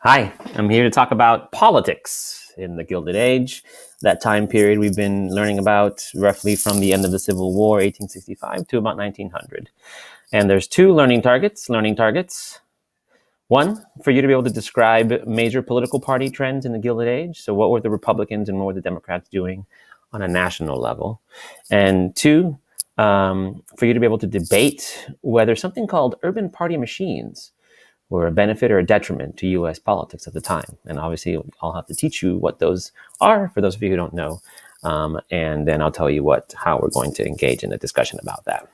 Hi, I'm here to talk about politics in the Gilded Age. That time period we've been learning about roughly from the end of the Civil War, 1865, to about 1900. And there's two learning targets. One, for you to be able to describe major political party trends in the Gilded Age. So what were the Republicans and what were the Democrats doing on a national level? And two, for you to be able to debate whether something called urban party machines were a benefit or a detriment to U.S. politics at the time. And obviously, I'll have to teach you what those are for those of you who don't know. And then I'll tell you how we're going to engage in a discussion about that.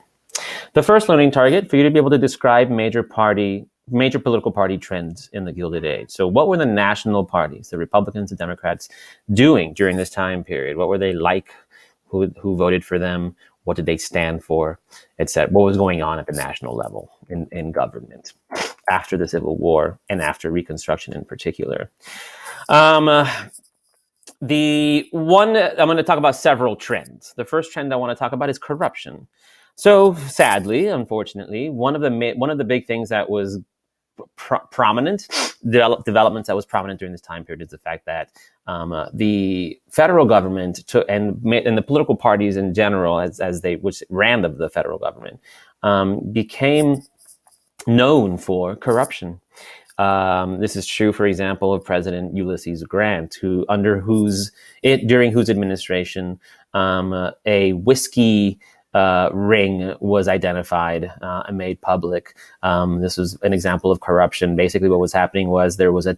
The first learning target for you to be able to describe major political party trends in the Gilded Age. So what were the national parties, the Republicans and Democrats, doing during this time period? What were they like? Who voted for them? What did they stand for? Etc. What was going on at the national level in government after the Civil War and after Reconstruction in particular? The one I'm going to talk about several trends. The first trend I want to talk about is corruption. So sadly, unfortunately, one of the big things that was prominent developments that was prominent during this time period is the fact that the federal government and the political parties in general, as they which ran the federal government, became known for corruption. This is true, for example, of President Ulysses Grant, during whose administration a whiskey ring was identified and made public. This was an example of corruption. Basically, what was happening was there was an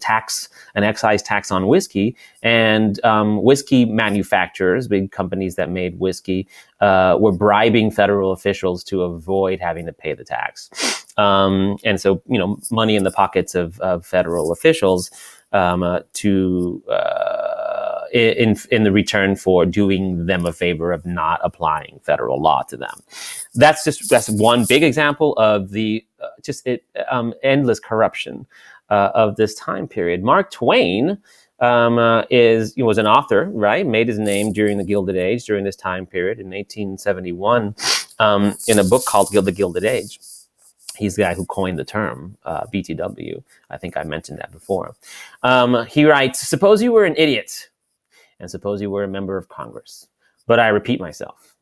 excise tax on whiskey, and whiskey manufacturers, big companies that made whiskey, were bribing federal officials to avoid having to pay the tax. And so, money in the pockets of federal officials in the return for doing them a favor of not applying federal law to them. That's one big example of the endless corruption of this time period. Mark Twain was an author, right? Made his name during the Gilded Age, during this time period in 1871, in a book called The Gilded Age. He's the guy who coined the term BTW. I think I mentioned that before. He writes, "Suppose you were an idiot, and suppose you were a member of Congress. But I repeat myself.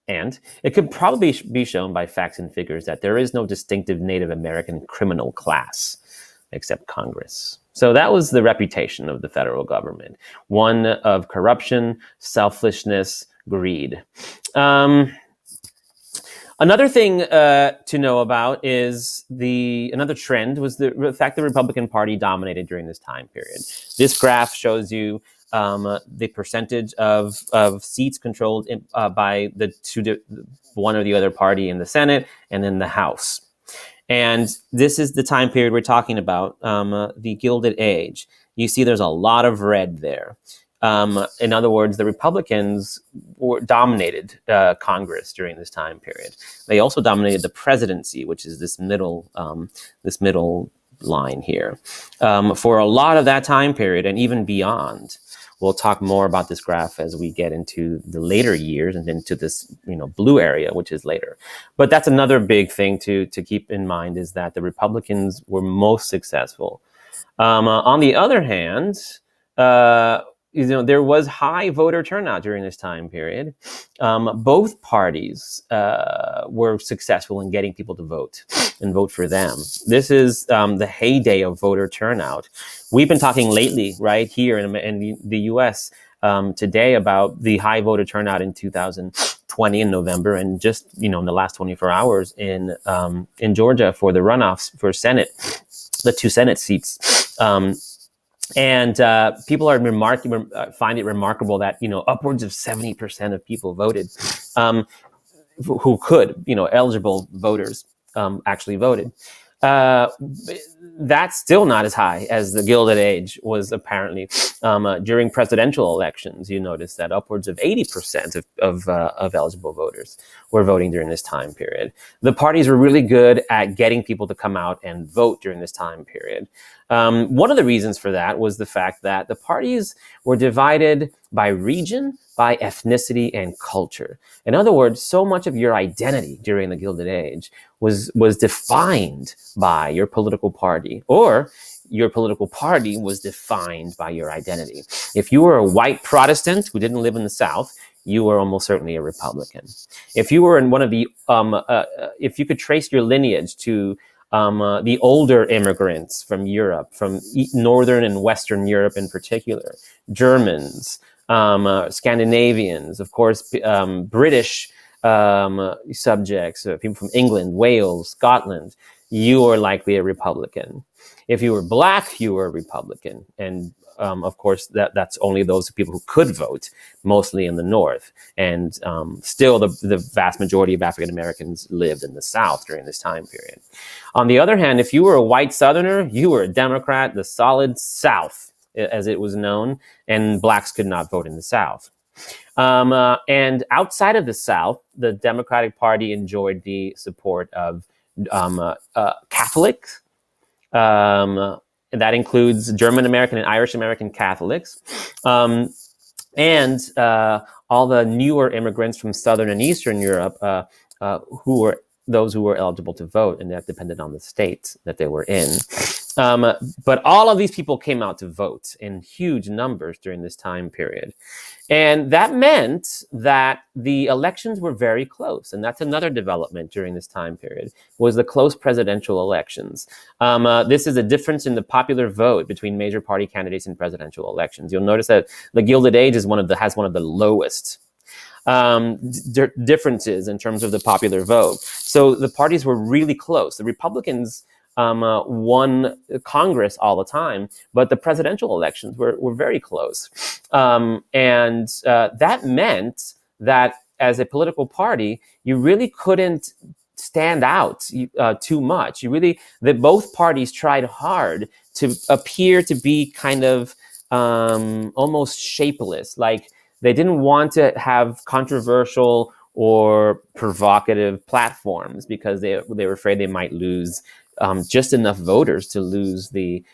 And it could probably be shown by facts and figures that there is no distinctive Native American criminal class except Congress." So that was the reputation of the federal government. One of corruption, selfishness, greed. Another thing to know about is another trend was the fact the Republican Party dominated during this time period. This graph shows you the percentage of seats controlled by one or the other party in the Senate and in the House. And this is the time period we're talking about, the Gilded Age. You see there's a lot of red there. In other words, the Republicans dominated Congress during this time period. They also dominated the presidency, which is this middle line here, for a lot of that time period and even beyond. We'll talk more about this graph as we get into the later years and into this blue area, which is later. But that's another big thing to keep in mind, is that the Republicans were most successful. On the other hand, there was high voter turnout during this time period. Both parties were successful in getting people to vote and vote for them. This is the heyday of voter turnout. We've been talking lately, right here in the U.S. Today about the high voter turnout in 2020 in November, and just in the last 24 hours in Georgia for the runoffs for Senate, the 2 Senate seats. And people find it remarkable that upwards of 70% of people voted, who could, eligible voters actually voted. That's still not as high as the Gilded Age was apparently. During presidential elections, you notice that upwards of 80% of eligible voters were voting during this time period. The parties were really good at getting people to come out and vote during this time period. One of the reasons for that was the fact that the parties were divided by region, by ethnicity, and culture. In other words, so much of your identity during the Gilded Age was defined by your political party, or your political party was defined by your identity. If you were a white Protestant who didn't live in the South, you were almost certainly a Republican. If you were in one of the, if you could trace your lineage to the older immigrants from Europe, from Northern and Western Europe in particular, Germans, Scandinavians, of course, British subjects, people from England, Wales, Scotland, you are likely a Republican. If you were Black, you were a Republican. And of course, that's only those people who could vote, mostly in the North. And still, the vast majority of African Americans lived in the South during this time period. On the other hand, if you were a white Southerner, you were a Democrat, the solid South, as it was known, and Blacks could not vote in the South. And outside of the South, the Democratic Party enjoyed the support of Catholics. That includes German American and Irish American Catholics, and all the newer immigrants from Southern and Eastern Europe who were those who were eligible to vote, and that depended on the state that they were in. But all of these people came out to vote in huge numbers during this time period. And that meant that the elections were very close. And that's another development during this time period, was the close presidential elections. This is a difference in the popular vote between major party candidates in presidential elections. You'll notice that the Gilded Age is has one of the lowest differences in terms of the popular vote. So the parties were really close. The Republicans won Congress all the time, but the presidential elections were very close. And that meant that as a political party, you really couldn't stand out too much. That both parties tried hard to appear to be kind of almost shapeless. Like, they didn't want to have controversial or provocative platforms because they were afraid they might lose just enough voters to lose to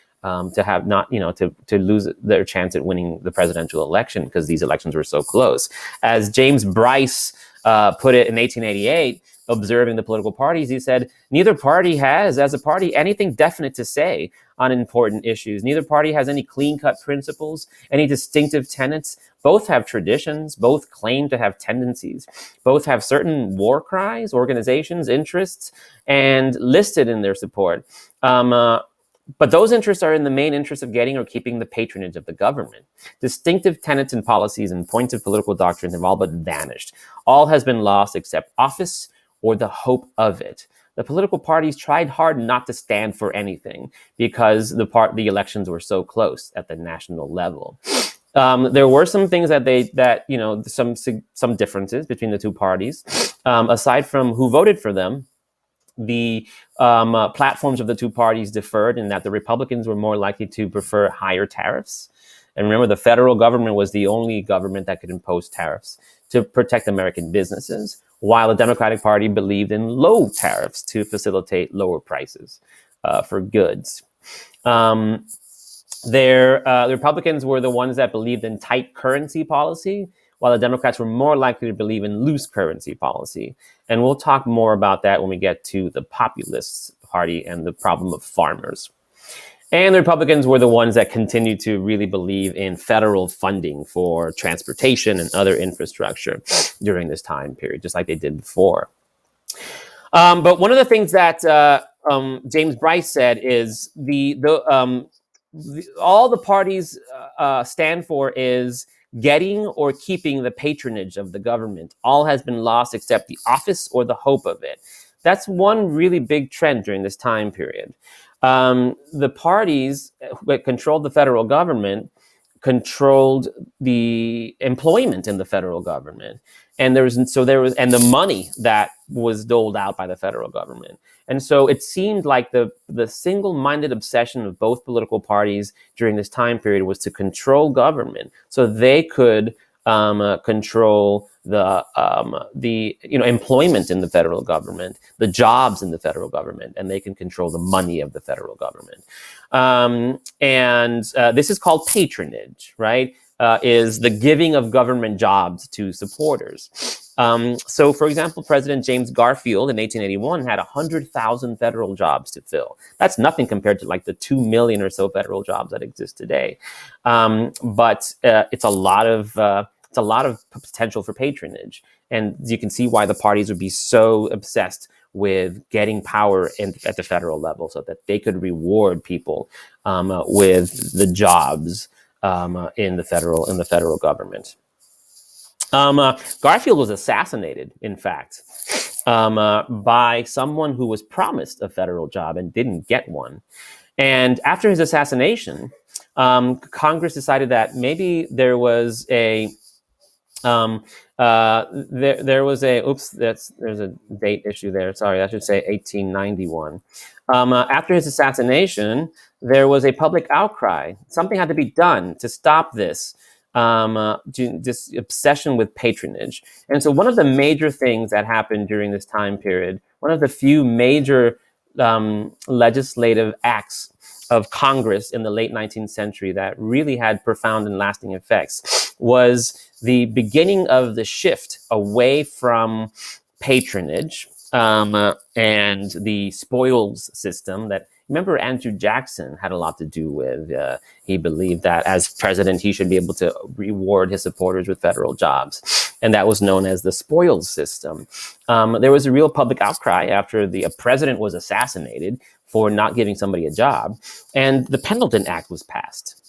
lose their chance at winning the presidential election, because these elections were so close. As James Bryce put it in 1888, observing the political parties, he said, "Neither party has, as a party, anything definite to say on important issues. Neither party has any clean-cut principles, any distinctive tenets. Both have traditions, both claim to have tendencies, both have certain war cries, organizations, interests, and listed in their support. But those interests are in the main interest of getting or keeping the patronage of the government. Distinctive tenets and policies and points of political doctrine have all but vanished. All has been lost except office or the hope of it. The political parties tried hard not to stand for anything because the elections were so close at the national level." There were some things some differences between the two parties. Aside from who voted for them, the platforms of the two parties differed in that the Republicans were more likely to prefer higher tariffs. And remember, the federal government was the only government that could impose tariffs to protect American businesses, while the Democratic Party believed in low tariffs to facilitate lower prices for goods. The Republicans were the ones that believed in tight currency policy, while the Democrats were more likely to believe in loose currency policy. And we'll talk more about that when we get to the Populist Party and the problem of farmers. And the Republicans were the ones that continued to really believe in federal funding for transportation and other infrastructure during this time period, just like they did before. But one of the things that James Bryce said is all the parties stand for is getting or keeping the patronage of the government. All has been lost except the office or the hope of it. That's one really big trend during this time period. The parties that controlled the federal government controlled the employment in the federal government, and there was the money that was doled out by the federal government. And so it seemed like the single-minded obsession of both political parties during this time period was to control government, so they could control the employment in the federal government, the jobs in the federal government, and they can control the money of the federal government. And this is called patronage, right? Is the giving of government jobs to supporters. So, for example, President James Garfield in 1881 had 100,000 federal jobs to fill. That's nothing compared to like the 2 million or so federal jobs that exist today. But it's a lot of potential for patronage, and you can see why the parties would be so obsessed with getting power at the federal level, so that they could reward people with the jobs in the federal government. Garfield was assassinated, in fact, by someone who was promised a federal job and didn't get one. And after his assassination, Congress decided that maybe there was a there was a there's a date issue there. Sorry, I should say 1891. After his assassination, there was a public outcry. Something had to be done to stop this obsession with patronage. And so one of the major things that happened during this time period, one of the few major legislative acts of Congress in the late 19th century that really had profound and lasting effects, was the beginning of the shift away from patronage and the spoils system that, remember, Andrew Jackson had a lot to do with. He believed that as president, he should be able to reward his supporters with federal jobs. And that was known as the spoils system. There was a real public outcry after a president was assassinated for not giving somebody a job. And the Pendleton Act was passed.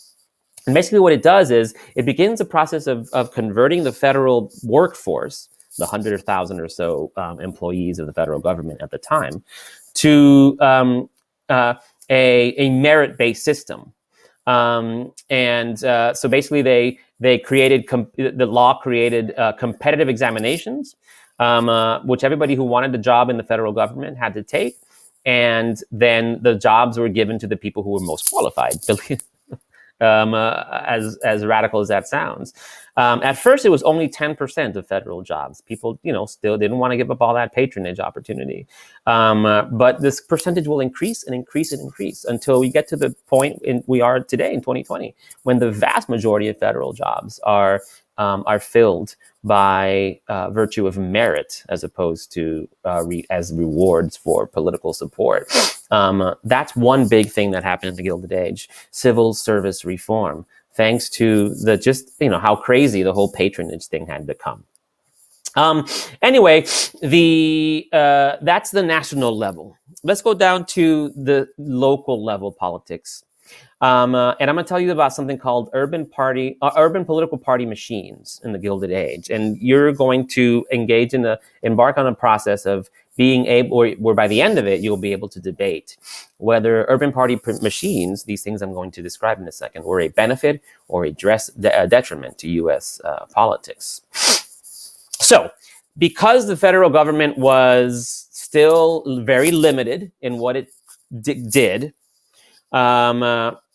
And basically what it does is it begins a process of converting the federal workforce, the 100,000 or so employees of the federal government at the time, to a merit-based system. So basically they created, the law created competitive examinations, which everybody who wanted a job in the federal government had to take. And then the jobs were given to the people who were most qualified. As radical as that sounds. At first, it was only 10% of federal jobs. People, still didn't want to give up all that patronage opportunity. But this percentage will increase and increase and increase until we get to the point we are today in 2020, when the vast majority of federal jobs are filled by virtue of merit, as opposed to as rewards for political support. That's one big thing that happened in the Gilded Age: civil service reform, thanks to how crazy the whole patronage thing had become. Anyway, that's the national level. Let's go down to the local level politics. And I'm going to tell you about something called urban political party machines in the Gilded Age. And you're going to embark on a process of being able, or by the end of it, you'll be able to debate whether urban party machines, these things I'm going to describe in a second, were a benefit or a detriment to U.S. politics. So, because the federal government was still very limited in what it did,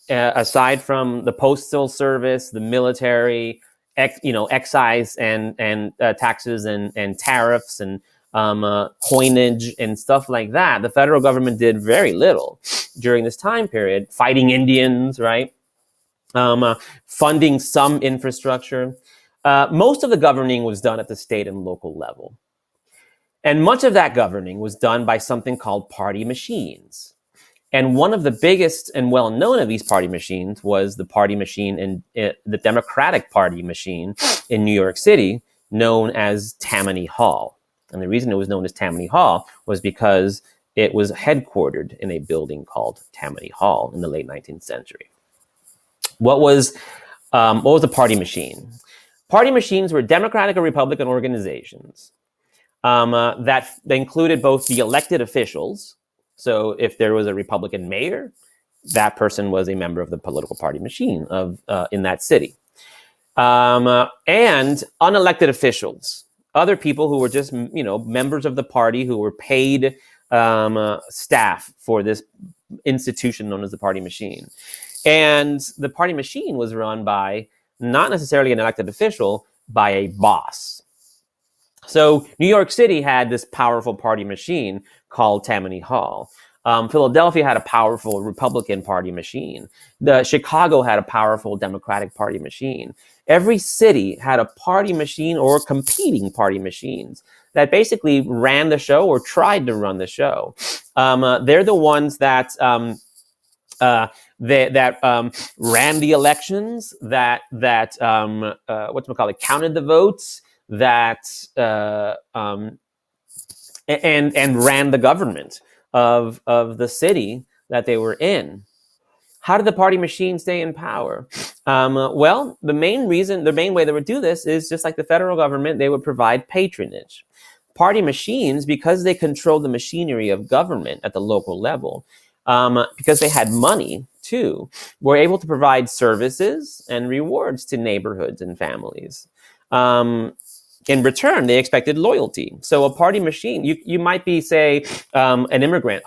aside from the postal service, the military, excise and taxes and tariffs and coinage and stuff like that, the federal government did very little during this time period. Fighting Indians, right? Funding some infrastructure. Most of the governing was done at the state and local level. And much of that governing was done by something called party machines. And one of the biggest and well-known of these party machines was the party machine in the Democratic Party machine in New York City, known as Tammany Hall. And the reason it was known as Tammany Hall was because it was headquartered in a building called Tammany Hall in the late 19th century. What was the party machine? Party machines were Democratic or Republican organizations that included both the elected officials. So if there was a Republican mayor, that person was a member of the political party machine in that city. And unelected officials, other people who were just, members of the party who were paid staff for this institution known as the party machine. And the party machine was run by not necessarily an elected official, by a boss. So New York City had this powerful party machine called Tammany Hall. Philadelphia had a powerful Republican Party machine. Chicago had a powerful Democratic Party machine. Every city had a party machine or competing party machines that basically ran the show or tried to run the show. They're the ones that ran the elections, counted the votes, and ran the government of the city that they were in. How did the party machine stay in power? Well, the main way they would do this is just like the federal government, they would provide patronage. Party machines, because they controlled the machinery of government at the local level, because they had money too, were able to provide services and rewards to neighborhoods and families. In return, they expected loyalty. So a party machine, you might be, say, an immigrant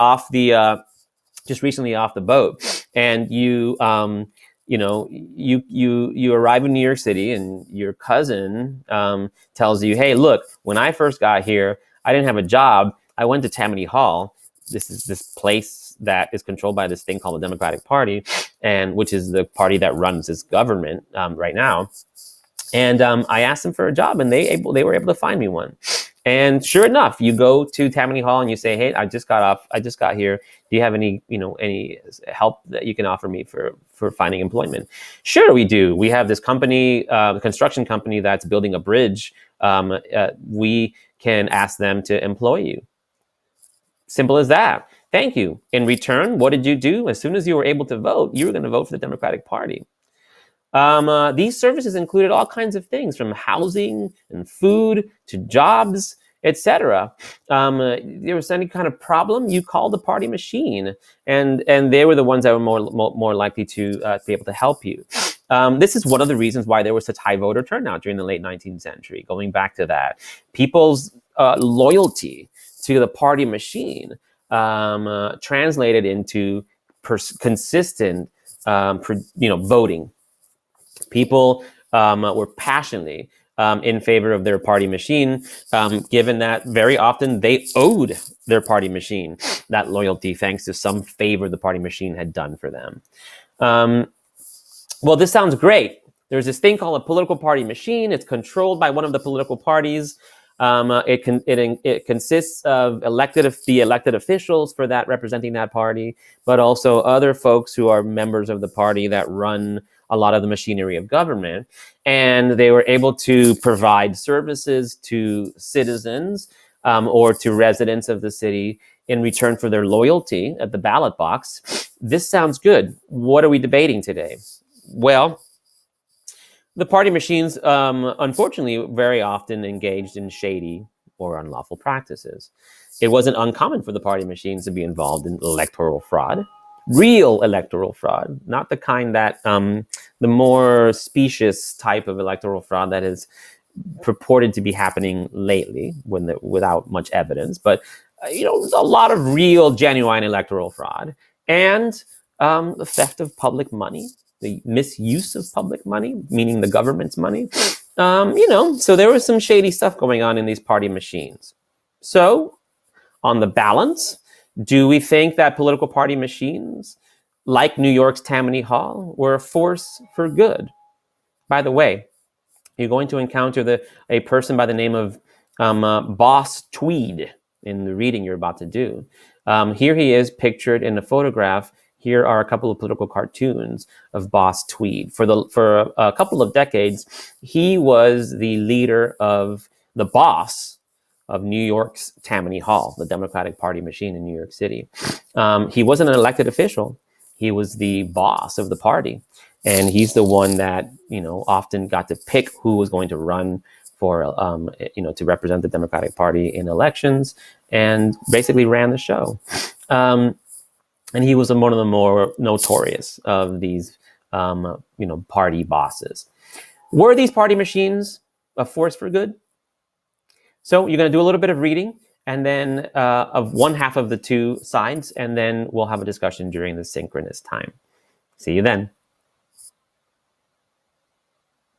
just recently off the boat, and you arrive in New York City, and your cousin tells you, "Hey, look, when I first got here, I didn't have a job. I went to Tammany Hall. This is this place that is controlled by this thing called the Democratic Party, and which is the party that runs this government right now. And I asked them for a job, and they were able to find me one." And sure enough, you go to Tammany Hall and you say, "Hey, I just got here. Do you have any help that you can offer me for finding employment?" "Sure, we do. We have this company, the construction company that's building a bridge. We can ask them to employ you." Simple as that. "Thank you. In return, what did you do? As soon as you were able to vote, you were going to vote for the Democratic Party." These services included all kinds of things, from housing and food to jobs, etc. There was any kind of problem, you called the party machine, and they were the ones that were more likely to be able to help you. This is one of the reasons why there was such high voter turnout during the late 19th century. Going back to that, people's loyalty to the party machine translated into consistent, voting. People were passionately in favor of their party machine, given that very often they owed their party machine that loyalty thanks to some favor the party machine had done for them. Well, this sounds great. There's this thing called a political party machine. It's controlled by one of the political parties. It consists of the elected officials for that, representing that party, but also other folks who are members of the party that run a lot of the machinery of government. And they were able to provide services to citizens or to residents of the city in return for their loyalty at the ballot box. This sounds good. What are we debating today? Well, the party machines, unfortunately, very often engaged in shady or unlawful practices. It wasn't uncommon for the party machines to be involved in electoral fraud, real electoral fraud, not the kind that the more specious type of electoral fraud that is purported to be happening lately without much evidence, but a lot of real, genuine electoral fraud, and the theft of public money, the misuse of public money, meaning the government's money. So there was some shady stuff going on in these party machines. So, on the balance, do we think that political party machines, like New York's Tammany Hall, were a force for good? By the way, you're going to encounter a person by the name of Boss Tweed in the reading you're about to do. Here he is pictured in a photograph. Here are a couple of political cartoons of Boss Tweed. For a couple of decades, he was the leader of the boss of New York's Tammany Hall, the Democratic Party machine in New York City. He wasn't an elected official. He was the boss of the party. And he's the one that, often got to pick who was going to run for, to represent the Democratic Party in elections, and basically ran the show. And he was one of the more notorious of these, party bosses. Were these party machines a force for good? So you're going to do a little bit of reading, and then of one half of the two sides, and then we'll have a discussion during the synchronous time. See you then.